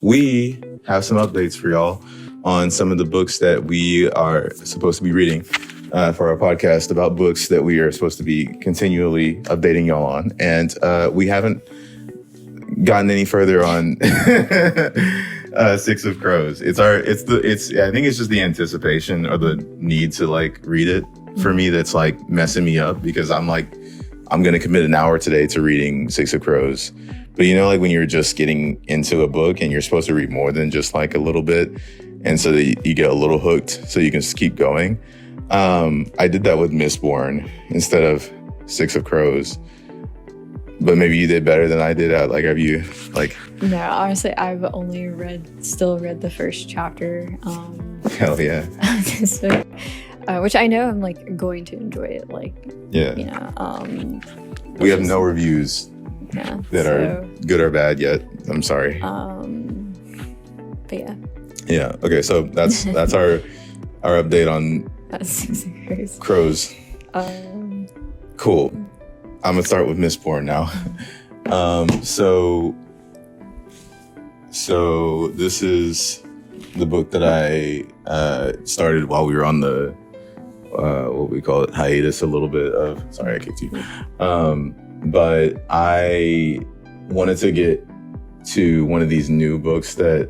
we have some updates for y'all on some of the books that we are supposed to be reading for our podcast about books that we are supposed to be continually updating y'all on. And we haven't gotten any further on Six of Crows. I think it's just the anticipation or the need to like read it for me that's like messing me up, because I'm like, I'm going to commit an hour today to reading Six of Crows. But you know, like when you're just getting into a book and you're supposed to read more than just like a little bit, and so that you get a little hooked so you can just keep going. I did that with Mistborn instead of Six of Crows. But maybe you did better than I did. Like, have you like? No, honestly, I've only still read the first chapter. Hell yeah. So, which I know I'm like going to enjoy it. Like, yeah. You know, we have no reviews that are good or bad yet. I'm sorry. But yeah. Yeah. Okay. So that's our update on Crows. Cool. I'm gonna start with Mistborn now. So this is the book that I started while we were on the what we call it, hiatus a little bit of. Sorry, I kicked you. But I wanted to get to one of these new books that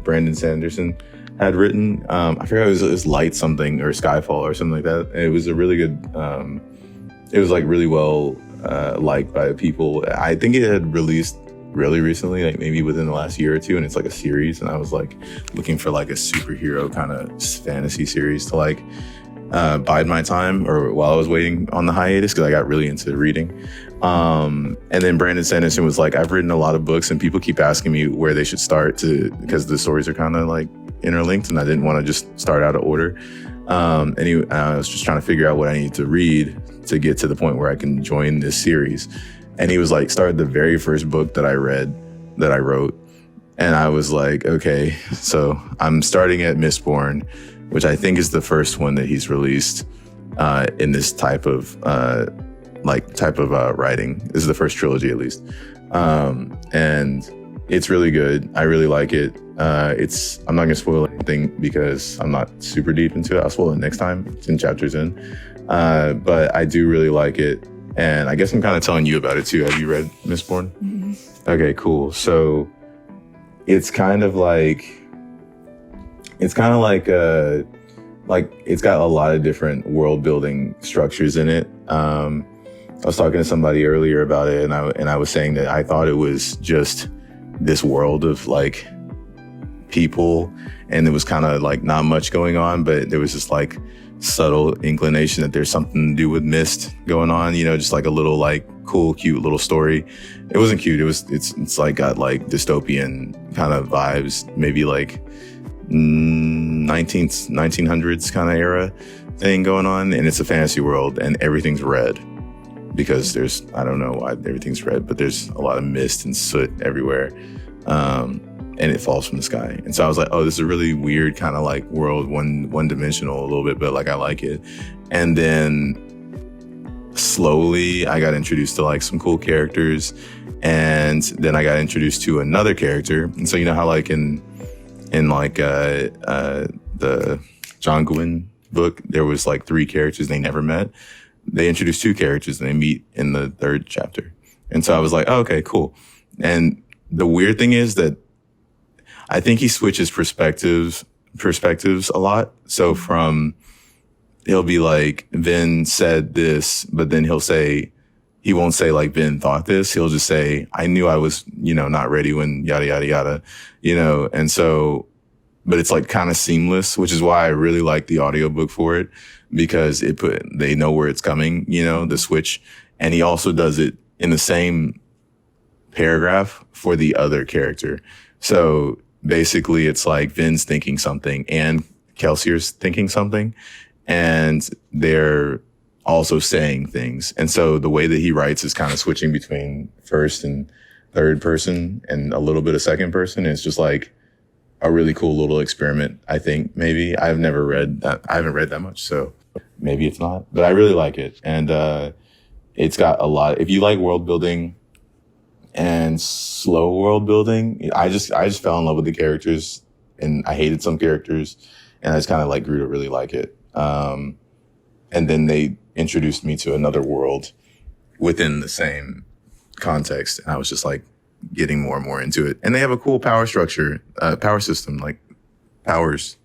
Brandon Sanderson had written. I forgot it was Light something or Skyfall or something like that. And it was a really good. It was like really well liked by people. I think it had released really recently, like maybe within the last year or two, and it's like a series. And I was like looking for like a superhero kind of fantasy series to like bide my time or while I was waiting on the hiatus, because I got really into reading. And then Brandon Sanderson was like, I've written a lot of books and people keep asking me where they should start because the stories are kind of like interlinked, and I didn't want to just start out of order. And I was just trying to figure out what I needed to read to get to the point where I can join this series. And he was like, start the very first book that I wrote. And I was like, okay, so I'm starting at Mistborn, which I think is the first one that he's released in this type of writing. This is the first trilogy, at least. And it's really good. I really like it. I'm not gonna spoil anything because I'm not super deep into it. I'll spoil it next time. It's 10 chapters in. But I do really like it. And I guess I'm kind of telling you about it too. Have you read Mistborn? Mm-hmm. Okay, cool. So it's kind of like it's got a lot of different world building structures in it. I was talking to somebody earlier about it, and I was saying that I thought it was just this world of like people, and there was kind of like not much going on, but there was just like subtle inclination that there's something to do with mist going on, you know, just like a little like cool, cute little story. It wasn't cute. It's like got like dystopian kind of vibes, maybe like 1900s kind of era thing going on. And it's a fantasy world and everything's red because I don't know why everything's red, but there's a lot of mist and soot everywhere. And it falls from the sky. And so I was like, oh, this is a really weird kind of like world, one dimensional a little bit, but like I like it. And then slowly I got introduced to like some cool characters, and then I got introduced to another character. And so you know how like in like the John Gwynne book, there was like 3 characters they never met. They introduced 2 characters and they meet in the 3rd chapter. And so I was like, oh, okay, cool. And the weird thing is that I think he switches perspectives a lot. So he'll be like, Vin said this, but then he won't say like Vin thought this. He'll just say, I knew I was, you know, not ready when yada, yada, yada, you know? And so, but it's like kind of seamless, which is why I really like the audiobook for it, because they know where it's coming, you know, the switch. And he also does it in the same paragraph for the other character. So basically it's like Vin's thinking something and Kelsier's thinking something, and they're also saying things. And so the way that he writes is kind of switching between first and third person and a little bit of second person. It's just like a really cool little experiment, I think. Maybe I haven't read that much, so maybe it's not, but I really like it. And it's got a lot. If you like world building, and slow world building. I just fell in love with the characters, and I hated some characters, and I just kind of like grew to really like it. And then they introduced me to another world within the same context, and I was just like getting more and more into it. And they have a cool power structure, power system, like powers.